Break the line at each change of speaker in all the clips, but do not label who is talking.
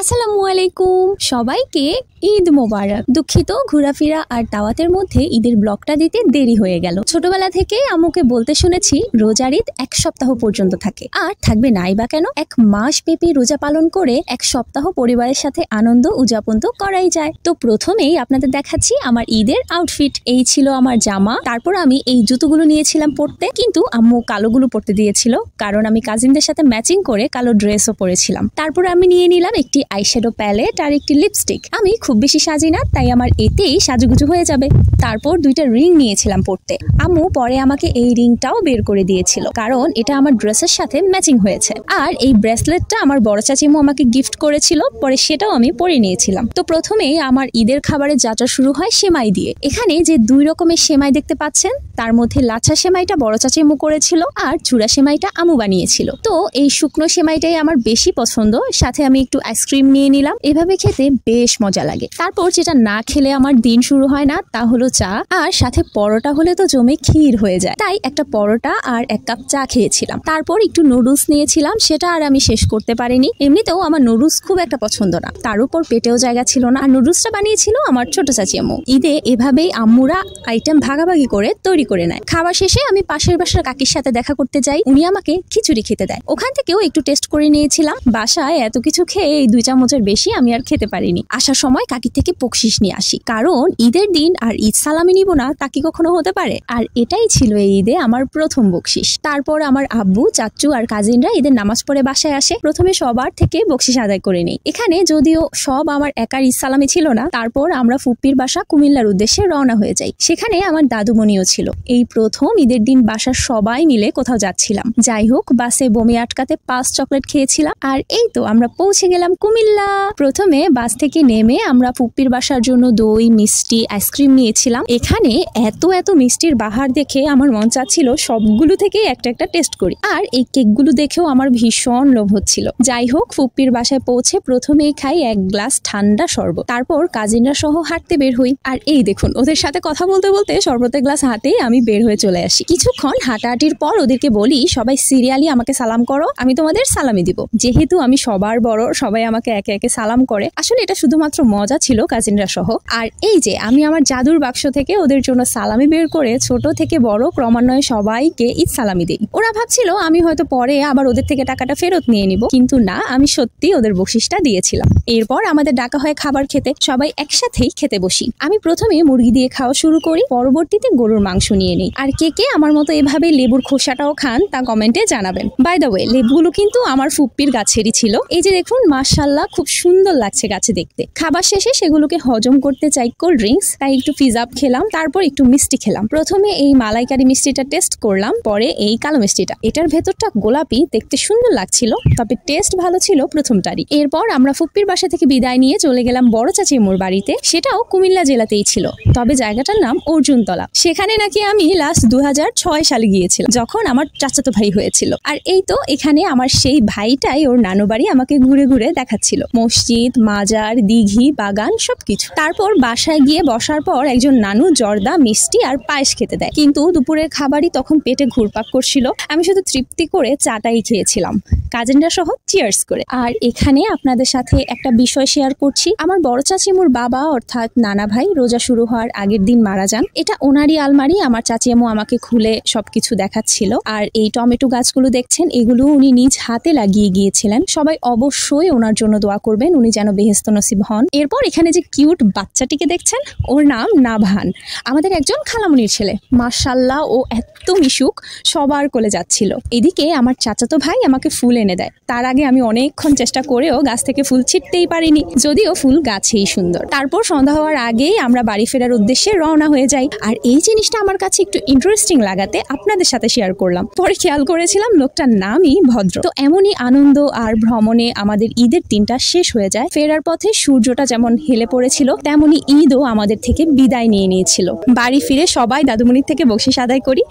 আসসালামু আলাইকুম সবাইকে ঈদ মোবারক। দুঃখিত ঘোরাফেরা আর দাওয়াতের মধ্যে ঈদের ব্লগটা দিতে দেরি হয়ে গেল। ছোটবেলা থেকে আম্মুকে বলতে শুনেছি রোজার ঈদ এক সপ্তাহ পর্যন্ত থাকে, আর থাকবে নাই বা কেন, এক মাস ব্যাপী রোজা পালন করে এক সপ্তাহ পরিবারের সাথে আনন্দ উদযাপন তো করাই যায়। তো প্রথমেই আপনাদের দেখাচ্ছি আমার ঈদের আউটফিট। এই ছিল আমার জামা, তারপর আমি এই জুতোগুলো নিয়েছিলাম পরতে, কিন্তু আম্মু কালোগুলো পরতে দিয়েছিল কারণ আমি কাজিনদের সাথে ম্যাচিং করে কালো ড্রেসও পরেছিলাম। তারপর আমি নিয়ে নিলাম একটি আইশ্যাডো প্যালেট আর একটি লিপস্টিক। আমি খুব বেশি সাজি না, তাই আমার এতেই সাজুগুজু হয়ে যাবে। তারপর দুইটা রিং নিয়েছিলাম পরতে। আম্মু পরে আমাকে এই রিংটাও বের করে দিয়েছিল কারণ এটা আমার ড্রেসের সাথে ম্যাচিং হয়েছে। আর এই ব্রেসলেটটা আমার বড় চাচিমু আমাকে গিফট করেছিল, পরে সেটাও আমি পরে নিয়েছিলাম। তো প্রথমেই আমার ঈদের খাবারের যাত্রা শুরু হয় সেমাই দিয়ে। এখানে যে দুই রকমের সেমাই দেখতে পাচ্ছেন, তার মধ্যে লাচ্ছা সেমাইটা বড় চাচিমু করেছিল আর চূড়া সেমাইটা আম্মু বানিয়েছিল। তো এই শুকনো সেমাইটাই আমার বেশি পছন্দ, সাথে আমি একটু আইসক্রিম নিয়ে নিলাম। এভাবে খেতে বেশ মজা লাগে। তারপর যেটা না খেলে আমার দিন শুরু হয় না তা হলো চা, আর সাথে পরোটা হলে তো জমে ক্ষীর হয়ে যায়, তাই একটা পরোটা আর এক কাপ চা খেয়েছিলাম। তারপর একটু নুডলস নিয়েছিলাম, সেটা আর আমি শেষ করতে পারিনি। এমনিতেও আমার নুডলস খুব একটা পছন্দ না, তার উপর পেটেও জায়গা ছিল না। আর নুডলসটা বানিয়েছিল আমার ছোট চাচি আম্মু। ঈদে এভাবেই আম্মুরা আইটেম ভাগাভাগি করে তৈরি করে নেয়। খাবার শেষে আমি পাশের বাসার কাকির সাথে দেখা করতে যাই, উনি আমাকে খিচুড়ি খেতে দেয়। ওখান থেকেও একটু টেস্ট করে নিয়েছিলাম। বাসায় এত কিছু খেয়ে এই 2 চামচের বেশি আমি আর খেতে পারিনি। আসার সময় কাকি থেকে বকশিশ নিয়ে আসি, কারণ ঈদের দিন আর ঈদ সালামি নিব না তা কি কখনো হতে পারে। আর এটাই ছিল এই ঈদে আমার প্রথম বকশিশ। তারপর আমার আব্বু, চাচু আর কাজিনরা ঈদের নামাজ পড়ে বাসায় আসে। প্রথমে সবার থেকে বকশিশ আদায় করে নেই। এখানে যদিও সব আমার একার ঈদ সালামি ছিল না, তারপর আমরা ফুপ্পির বাসা কুমিল্লার উদ্দেশ্যে রওনা হয়ে যাই। সেখানে আমার দাদুমণিও ছিল। এই প্রথম ঈদের দিন বাসার সবাই মিলে কোথাও যাচ্ছিলাম। যাই হোক, বাসে বমি আটকাতে 5 চকলেট খেয়েছিলাম। আর এই তো আমরা পৌঁছে গেলাম কুমিল্লা। প্রথমে বাস থেকে নেমে আমরা ফুপ্পির বাসার জন্য দই, মিষ্টি, আইসক্রিম নিয়েছিলাম। এখানে এত এত মিষ্টির বাহার দেখে আমার মন চাচ্ছিল সবগুলো থেকে একটা একটা টেস্ট করি। আর এই কেকগুলো দেখেও আমার ভীষণ লোভ হচ্ছিল। যাই হোক, ফুপ্পির বাসায় পৌঁছে প্রথমেই খাই 1 গ্লাস ঠান্ডা শরবত। তারপর কাজিনরা সহ হাঁটতে বের হই। আর এই দেখুন, ওদের সাথে কথা বলতে বলতে শরবতের গ্লাস হাতেই আমি বের হয়ে চলে আসি। কিছুক্ষণ হাঁটাহাঁটির পর ওদেরকে বলি, সবাই সিরিয়ালি আমাকে সালাম করো, আমি তোমাদের সালামি দিব। যেহেতু আমি সবার বড়, সবাই আমাকে একে একে সালাম করে। আসলে এটা শুধুমাত্র মজা ছিল কাজিনরা সহ। আর এই যে আমি আমার জাদুর বাক্স থেকে ওদের জন্য সালামি বের করে ছোট থেকে বড় ক্রমান্বয়ে সবাইকে ঈদ সালামি দিই। ওরা ভাবছিল আমি হয়তো পরে আবার ওদের থেকে টাকাটা ফেরত নিয়ে নিব, কিন্তু না, আমি সত্যি ওদের বকশিশটা দিয়েছিলাম। এরপর আমাদের ডাকা হয় খাবার খেতে। সবাই একসাথেই খেতে বসি। আমি প্রথমে মুরগি দিয়ে খাওয়া শুরু করি, পরবর্তীতে গরুর মাংস নিয়ে নিই। আর কে কে আমার মতো এভাবে লেবুর খোসাটাও খান তা কমেন্টে জানাবেন। বাই দ্য ওয়ে, লেবুগুলো কিন্তু আমার ফুপ্পির গাছেরই ছিল। এই যে দেখুন, মাশাআল্লাহ খুব সুন্দর লাগছে গাছে দেখতে। খাবার শেষে সেগুলোকে হজম করতে চাই কোল্ড ড্রিঙ্কস, তাই একটু ফিজাব খেলাম, তারপর একটু মিষ্টি খেলাম। প্রথমে এই মালাইকারি মিষ্টিটা টেস্ট করলাম, পরে এই কালো মিষ্টিটা। এটার ভেতরটা গোলাপি, দেখতে সুন্দর লাগছিল, তবে টেস্ট ভালো ছিল প্রথমটারই। এরপর আমরা ফুপ্পির বাসা থেকে বিদায় নিয়ে চলে গেলাম বড় চাচিমুর বাড়িতে। সেটাও কুমিল্লা জেলাতেই ছিল, তবে জায়গাটার নাম অর্জুনতলা। সেখানে নাকি আমি লাস্ট 2006 সালে গিয়েছিলাম, যখন আমার চাচাতো ভাই হয়েছিল। আর এই তো এখানে আমার সেই ভাইটাই ওর নানু বাড়ি আমাকে ঘুরে ঘুরে দেখাচ্ছিল, মসজিদ, মাজার, দিঘি, বাগান সবকিছু। তারপর বাসায় গিয়ে বসার পর একজন নানু জর্দা, মিষ্টি আর পায়েস খেতে দেয়, কিন্তু দুপুরের খাবারই তখন পেটে ঘুরপাক করছিল। আমি শুধু তৃপ্তি করে চাটাই খেয়েছিলাম, কাজিনরা সহ চিয়ার্স করে। আর এখানে আপনাদের সাথে একটা বিষয় শেয়ার করছি। আমার বড় চাচিমুর বাবা অর্থাৎ নানা ভাই রোজা শুরু হওয়ার আগের দিন মারা যান। এটা ওনারই আলমারি। আমার চাচিয়ামু আমাকে খুলে সবকিছু দেখাচ্ছিল। আর এই টমেটো গাছগুলো দেখছেন, এগুলো উনি নিজ হাতে লাগিয়ে গিয়েছিলেন। সবাই অবশ্যই ওনার জন্য দোয়া করবেন, উনি যেন বেহেশত নসিব হন। এরপর এখানে যে কিউট বাচ্চাটিকে দেখছেন, ওর নাম নাভান, আমাদের একজন খালামুনির ছেলে। মাশাআল্লাহ, ও এত মিশুক, সবার কোলে যাচ্ছিল। এদিকে আমার চাচাতো ভাই আমাকে ফুল এনে দেয়। তার আগে আমি অনেকক্ষণ চেষ্টা করেও গাছ থেকে ফুল ছিটতেই পারিনি, যদিও ফুল গাছেই সুন্দর। তারপর সন্ধ্যা হওয়ার আগেই আমরা বাড়ি ফেরার উদ্দেশ্যে রওনা হয়ে যাই। আর এই জিনিসটা আমার কাছে একটু ইন্টারেস্টিং লাগাতে আপনাদের সাথে শেয়ার করলাম। পরে খেয়াল করেছিলাম লোকটার নামই ভদ্র। তো এমনই আনন্দ আর ভ্রমণে আমাদের ঈদের দিনটা শেষ হয়ে যায়। ফেরার পথে সূর্যটা যেমন হেলে পড়েছিল, তেমনি ঈদও আমাদের থেকে বিদায় নিয়ে নিয়েছিল। বাড়ি ফিরে সবাই দাদুমণির থেকে বকশিশ আদায় করি।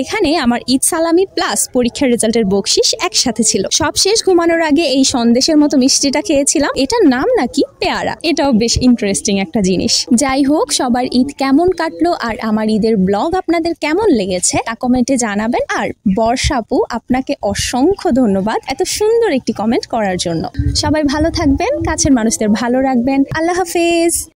এখানে আমার ঈদ সালামি প্লাস পরীক্ষার রেজাল্টের বকশিশ একসাথে ছিল। সব শেষ ঘুমানোর আগে এই সন্দেশের মতো মিষ্টিটা খেয়েছিলাম, এটার নাম নাকি পেয়ারা। এটাও বেশ ইন্টারেস্টিং একটা জিনিস। যাই হোক, সবার ঈদ কেমন কাটলো আর আমার ঈদের ব্লগ আপনাদের কেমন লেগেছে তা কমেন্টে জানাবেন। আর বর্ষা আপু, আপনাকে অসংখ্য ধন্যবাদ এত সুন্দর একটি কমেন্ট করার জন্য। সবাই ভালো ভালো থাকবেন, কাছের মানুষদের ভালো রাখবেন। আল্লাহ হাফেজ।